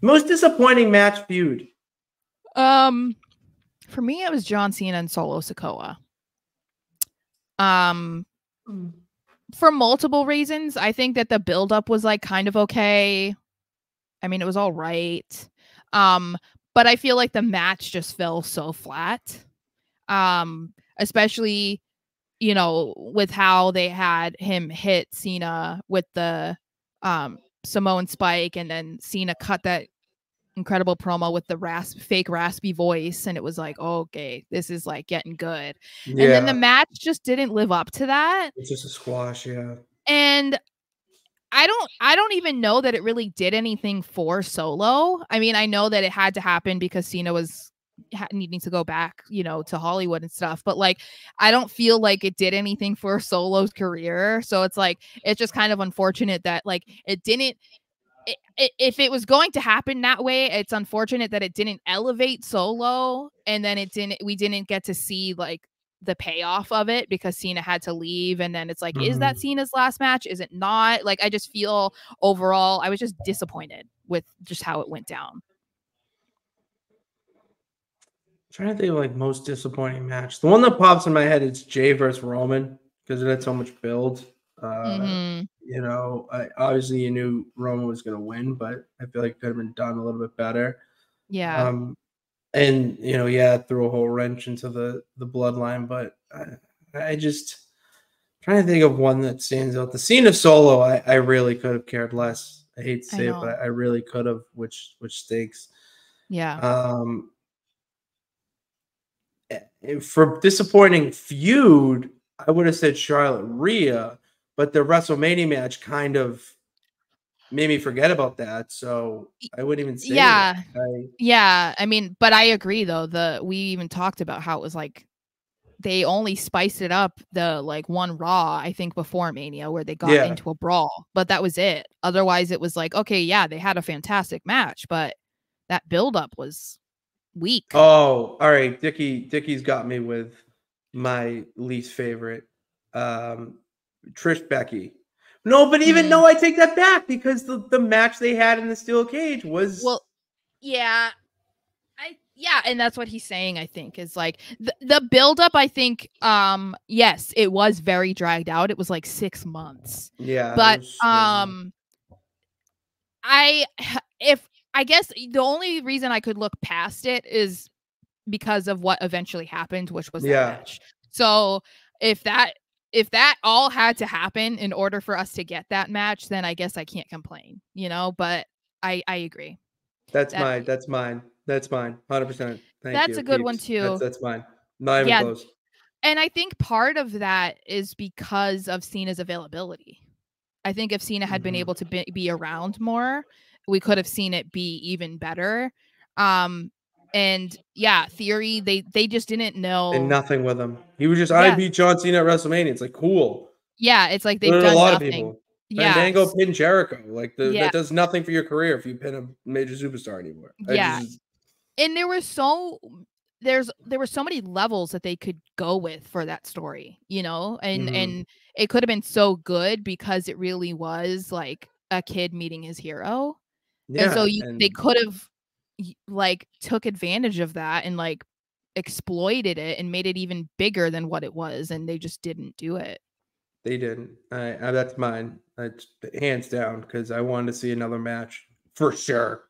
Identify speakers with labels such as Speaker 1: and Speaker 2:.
Speaker 1: Most disappointing match feud.
Speaker 2: For me, it was John Cena and Solo Sikoa. For multiple reasons. I think that the buildup was like kind of okay. I mean, it was all right. But I feel like the match just fell so flat. Especially, you know, with how they had him hit Cena with the Samoan spike, and then Cena cut that incredible promo with the fake raspy voice, and it was like, oh, okay, this is like getting good.
Speaker 1: Yeah.
Speaker 2: And then the match just didn't live up to that.
Speaker 1: It's just a squash, yeah.
Speaker 2: And I don't even know that it really did anything for Solo. I mean, I know that it had to happen because Cena was needing to go back, you know, to Hollywood and stuff, but like I don't feel like it did anything for Solo's career. So it's like it's just kind of unfortunate that like it didn't. If it was going to happen that way, it's unfortunate that it didn't elevate Solo, and then we didn't get to see like the payoff of it because Cena had to leave, and then it's like, is that Cena's last match? Is it not? Like, I just feel overall, I was just disappointed with just how it went down.
Speaker 1: I'm trying to think of like most disappointing match. The one that pops in my head is Jay versus Roman because it had so much build. You know, obviously you knew Roman was going to win, but I feel like it could have been done a little bit better.
Speaker 2: Yeah.
Speaker 1: And you know, yeah, it threw a whole wrench into the bloodline, but I just trying to think of one that stands out. The Cena Solo, I really could have cared less. I hate to say it, but I really could have, which stinks.
Speaker 2: Yeah.
Speaker 1: For disappointing feud, I would have said Charlotte Rhea, but the WrestleMania match kind of made me forget about that, so I wouldn't even say
Speaker 2: that. Yeah, I mean, but I agree though. We even talked about how it was like they only spiced it up the like one Raw, I think, before Mania, where they got into a brawl, but that was it. Otherwise, it was like, okay, yeah, they had a fantastic match, but that buildup was weak.
Speaker 1: Oh, all right. Dickie's got me with my least favorite. Trish Becky. No, but even no, I take that back because the match they had in the steel cage was
Speaker 2: yeah. And that's what he's saying, I think, is like the buildup, I think, yes, it was very dragged out. It was like 6 months.
Speaker 1: Yeah.
Speaker 2: But I guess the only reason I could look past it is because of what eventually happened, which was that match. So if that all had to happen in order for us to get that match, then I guess I can't complain, you know, but I agree.
Speaker 1: That's mine. 100%.
Speaker 2: That's a good one too.
Speaker 1: That's mine. Not even close.
Speaker 2: And I think part of that is because of Cena's availability. I think if Cena had been able to be around more, we could have seen it be even better. And yeah, Theory, they just didn't know.
Speaker 1: And nothing with him. He was just, I beat John Cena at WrestleMania. It's like, cool.
Speaker 2: Yeah, it's like they've done a lot of people.
Speaker 1: Fandango pinned Jericho. Like that does nothing for your career if you pin a major superstar anymore.
Speaker 2: And there were so many levels that they could go with for that story, you know, and it could have been so good because it really was like a kid meeting his hero. And so they could have like took advantage of that and like exploited it and made it even bigger than what it was, and they just didn't do it.
Speaker 1: They didn't. That's mine. That's hands down, because I wanted to see another match for sure.